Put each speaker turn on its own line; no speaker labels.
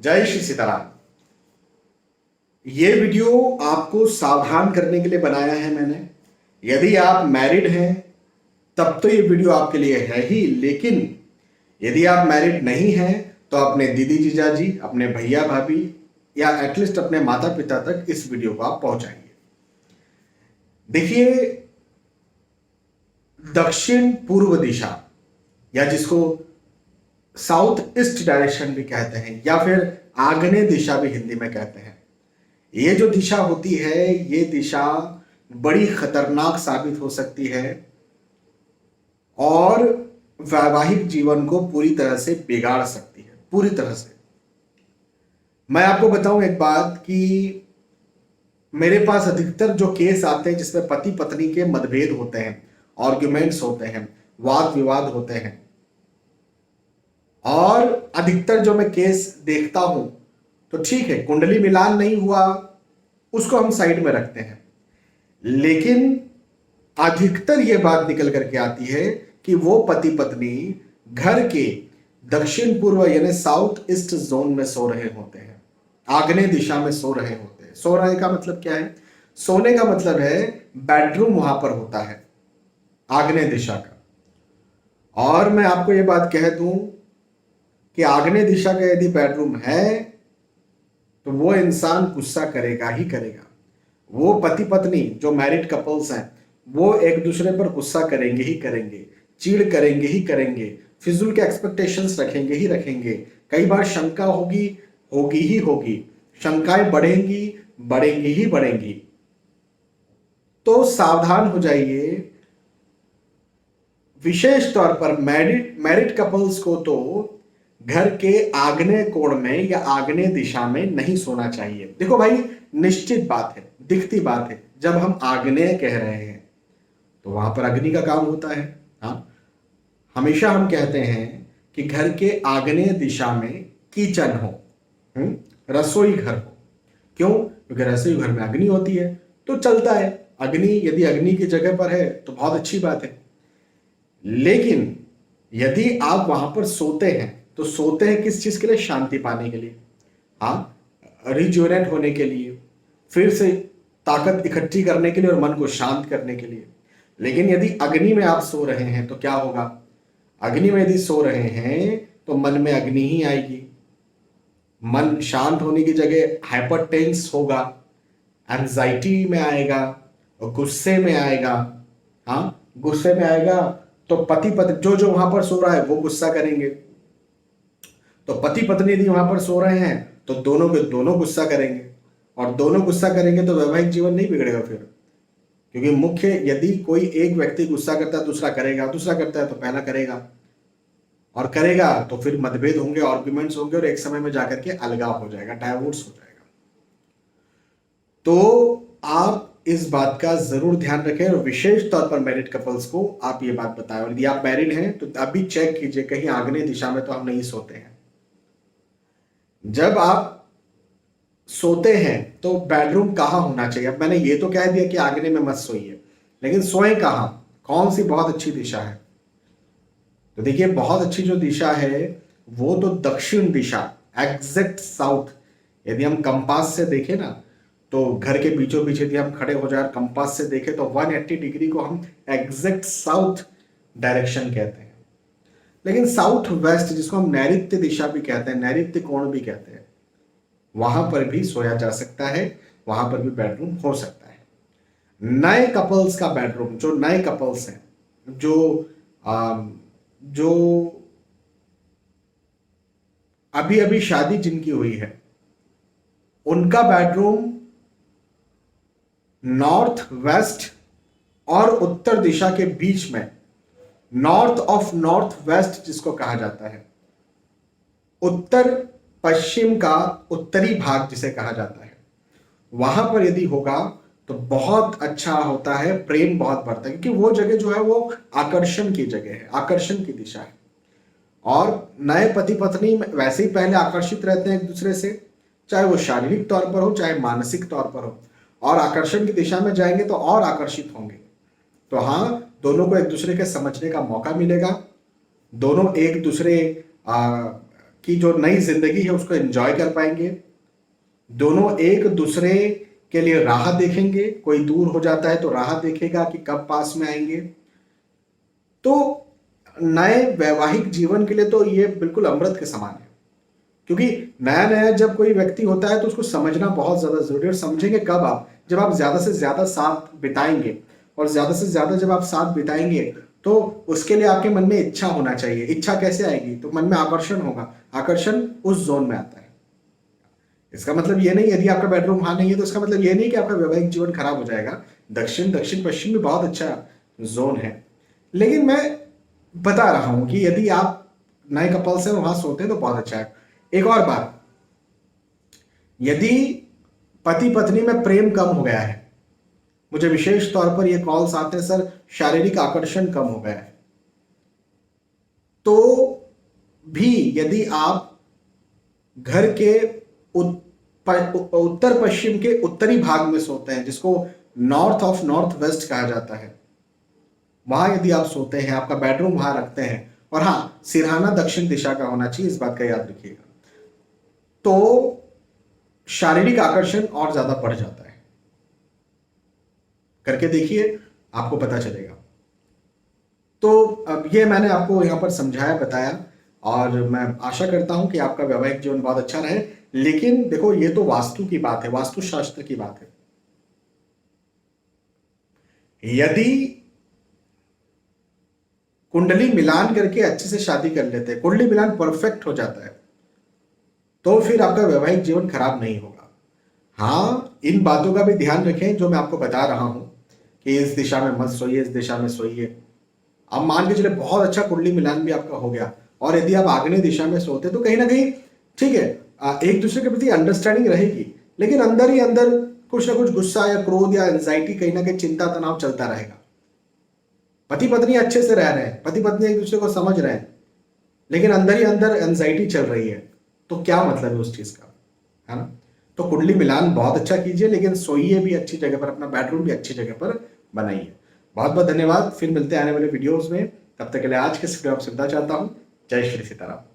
जय श्री सीताराम। ये वीडियो आपको सावधान करने के लिए बनाया है मैंने। यदि आप मैरिड हैं तब तो ये वीडियो आपके लिए है ही, लेकिन यदि आप मैरिड नहीं हैं तो अपने दीदी जीजाजी, अपने भैया भाभी या एटलीस्ट अपने माता पिता तक इस वीडियो को आप पहुंचाइए। देखिए, दक्षिण पूर्व दिशा या जिसको साउथ ईस्ट डायरेक्शन भी कहते हैं या फिर आग्नेय दिशा भी हिंदी में कहते हैं, ये जो दिशा होती है ये दिशा बड़ी खतरनाक साबित हो सकती है और वैवाहिक जीवन को पूरी तरह से बिगाड़ सकती है, पूरी तरह से। मैं आपको बताऊं एक बात कि मेरे पास अधिकतर जो केस आते हैं जिसमें पति पत्नी के मतभेद होते हैं, आर्ग्यूमेंट्स होते हैं, वाद विवाद होते हैं, और अधिकतर जो मैं केस देखता हूं तो ठीक है, कुंडली मिलान नहीं हुआ उसको हम साइड में रखते हैं, लेकिन अधिकतर यह बात निकल करके आती है कि वो पति पत्नी घर के दक्षिण पूर्व यानी साउथ ईस्ट जोन में सो रहे होते हैं, आग्नेय दिशा में सो रहे होते हैं। सो रहे का मतलब क्या है? सोने का मतलब है बेडरूम वहां पर होता है आग्नेय दिशा का। और मैं आपको यह बात कह दूं कि आग्नेय दिशा का यदि बेडरूम है तो वो इंसान गुस्सा करेगा ही करेगा। वो पति पत्नी जो मैरिड कपल्स हैं वो एक दूसरे पर गुस्सा करेंगे ही करेंगे, चीड़ करेंगे ही करेंगे, फिजूल के एक्सपेक्टेशंस रखेंगे ही रखेंगे। कई बार शंका होगी, होगी ही होगी, शंकाएं बढ़ेंगी, बढ़ेंगी ही बढ़ेंगी। तो सावधान हो जाइए। विशेष तौर पर मैरिड कपल्स को तो घर के आग्नेय कोण में या आग्नेय दिशा में नहीं सोना चाहिए। देखो भाई, निश्चित बात है, दिखती बात है, जब हम आग्नेय कह रहे हैं तो वहां पर अग्नि का काम होता है। हाँ, हमेशा हम कहते हैं कि घर के आग्नेय दिशा में किचन हो, रसोई घर हो। क्यों? क्योंकि रसोई घर में अग्नि होती है तो चलता है। अग्नि यदि अग्नि की जगह पर है तो बहुत अच्छी बात है, लेकिन यदि आप वहां पर सोते हैं तो सोते हैं किस चीज के लिए? शांति पाने के लिए, हाँ, रिजुवेनेट होने के लिए, फिर से ताकत इकट्ठी करने के लिए और मन को शांत करने के लिए। लेकिन यदि अग्नि में आप सो रहे हैं तो क्या होगा? अग्नि में यदि सो रहे हैं तो मन में अग्नि ही आएगी। मन शांत होने की जगह हाइपर टेंस होगा, एंजाइटी में आएगा और गुस्से में आएगा। हाँ, गुस्से में आएगा तो पति पत्नी जो वहां पर सो रहा है वो गुस्सा करेंगे। तो पति पत्नी यदि वहां पर सो रहे हैं तो दोनों के दोनों गुस्सा करेंगे, और दोनों गुस्सा करेंगे तो वैवाहिक जीवन नहीं बिगड़ेगा फिर। क्योंकि मुख्य, यदि कोई एक व्यक्ति गुस्सा करता है दूसरा करेगा, दूसरा करता है तो पहला करेगा, और करेगा तो फिर मतभेद होंगे, आर्ग्यूमेंट्स होंगे, और एक समय में जाकर के अलगाव हो जाएगा, डाइवोर्स हो जाएगा। तो आप इस बात का जरूर ध्यान रखें, और विशेष तौर पर मैरिड कपल्स को आप ये बात बताएं। और यदि आप मैरिड हैं तो अभी चेक कीजिए, कहीं आग्नेय दिशा में तो हम नहीं सोते हैं। जब आप सोते हैं तो बेडरूम कहाँ होना चाहिए? अब मैंने ये तो कह दिया कि आग्नेय में मत सोइए, लेकिन सोए कहाँ? कौन सी बहुत अच्छी दिशा है? तो देखिए, बहुत अच्छी जो दिशा है वो तो दक्षिण दिशा, एग्जैक्ट साउथ। यदि हम कंपास से देखें ना तो घर के बीचों बीच यदि हम खड़े हो जाए कंपास से देखें तो 180 डिग्री को हम एग्जैक्ट साउथ डायरेक्शन कहते हैं। लेकिन साउथ वेस्ट, जिसको हम नैऋत्य दिशा भी कहते हैं, नैऋत्य कोण भी कहते हैं, वहां पर भी सोया जा सकता है, वहां पर भी बेडरूम हो सकता है। नए कपल्स का बेडरूम, जो नए कपल्स हैं, जो अभी अभी शादी जिनकी हुई है, उनका बेडरूम नॉर्थ वेस्ट और उत्तर दिशा के बीच में, नॉर्थ ऑफ नॉर्थ वेस्ट जिसको कहा जाता है, उत्तर पश्चिम का उत्तरी भाग जिसे कहा जाता है, वहां पर यदि होगा तो बहुत अच्छा होता है, प्रेम बहुत बढ़ता है। क्योंकि वो जगह जो है वो आकर्षण की जगह है, आकर्षण की दिशा है, और नए पति पत्नी वैसे ही पहले आकर्षित रहते हैं एक दूसरे से, चाहे वो शारीरिक तौर पर हो चाहे मानसिक तौर पर हो, और आकर्षण की दिशा में जाएंगे तो और आकर्षित होंगे। तो हाँ, दोनों को एक दूसरे के समझने का मौका मिलेगा, दोनों एक दूसरे की जो नई जिंदगी है उसको एंजॉय कर पाएंगे। दोनों एक दूसरे के लिए राह देखेंगे, कोई दूर हो जाता है तो राह देखेगा कि कब पास में आएंगे। तो नए वैवाहिक जीवन के लिए तो ये बिल्कुल अमृत के समान है, क्योंकि नया नया जब कोई व्यक्ति होता है तो उसको समझना बहुत ज्यादा जरूरी है। और समझेंगे कब आप, जब आप ज्यादा से ज्यादा साथ बिताएंगे, और ज्यादा से ज्यादा जब आप साथ बिताएंगे तो उसके लिए आपके मन में इच्छा होना चाहिए। इच्छा कैसे आएगी, तो मन में आकर्षण होगा, आकर्षण उस जोन में आता है। इसका मतलब ये नहीं, यदि आपका बेडरूम वहां नहीं है तो इसका मतलब ये नहीं कि आपका वैवाहिक जीवन खराब हो जाएगा। दक्षिण दक्षिण पश्चिम भी बहुत अच्छा जोन है। लेकिन मैं बता रहा हूं कि यदि आप नए कपल्स हैं वहां सोते हैं तो बहुत अच्छा है। एक और बात, यदि पति पत्नी में प्रेम कम हो गया है, मुझे विशेष तौर पर यह कॉल्स आते हैं सर शारीरिक आकर्षण कम हो गया है, तो भी यदि आप घर के उत्तर पश्चिम के उत्तरी भाग में सोते हैं, जिसको नॉर्थ ऑफ नॉर्थ वेस्ट कहा जाता है, वहां यदि आप सोते हैं, आपका बेडरूम वहां रखते हैं, और हाँ सिरहाना दक्षिण दिशा का होना चाहिए, इस बात का याद रखिएगा, तो शारीरिक आकर्षण और ज्यादा बढ़ जाता है। करके देखिए, आपको पता चलेगा। तो अब ये मैंने आपको यहां पर समझाया, बताया, और मैं आशा करता हूं कि आपका वैवाहिक जीवन बहुत अच्छा रहे। लेकिन देखो, ये तो वास्तु की बात है, वास्तुशास्त्र की बात है। यदि कुंडली मिलान करके अच्छे से शादी कर लेते हैं, कुंडली मिलान परफेक्ट हो जाता है, तो फिर आपका वैवाहिक जीवन खराब नहीं होगा। हाँ, इन बातों का भी ध्यान रखें जो मैं आपको बता रहा हूं कि इस दिशा में मत सोइए, इस दिशा में सोइए। अब मान के चले बहुत अच्छा कुंडली मिलान भी आपका हो गया, और यदि आप आग्नेय दिशा में सोते तो कहीं ना कहीं ठीक है, एक दूसरे के प्रति अंडरस्टैंडिंग रहेगी, लेकिन अंदर ही अंदर कुछ ना कुछ गुस्सा या क्रोध या एंजाइटी, कहीं ना कहीं चिंता तनाव चलता रहेगा। पति पत्नी अच्छे से रह रहे हैं, पति पत्नी एक दूसरे को समझ रहे हैं, लेकिन अंदर ही अंदर एंजाइटी चल रही है, तो क्या मतलब है उस चीज का, है ना। तो कुंडली मिलान बहुत अच्छा कीजिए, लेकिन सोइए भी अच्छी जगह पर, अपना बेडरूम भी अच्छी जगह पर बनाइए। बहुत बहुत धन्यवाद, फिर मिलते हैं आने वाले वीडियोस में। तब तक के लिए आज के इस वीडियो में सुनना चाहता हूं। जय श्री सीताराम।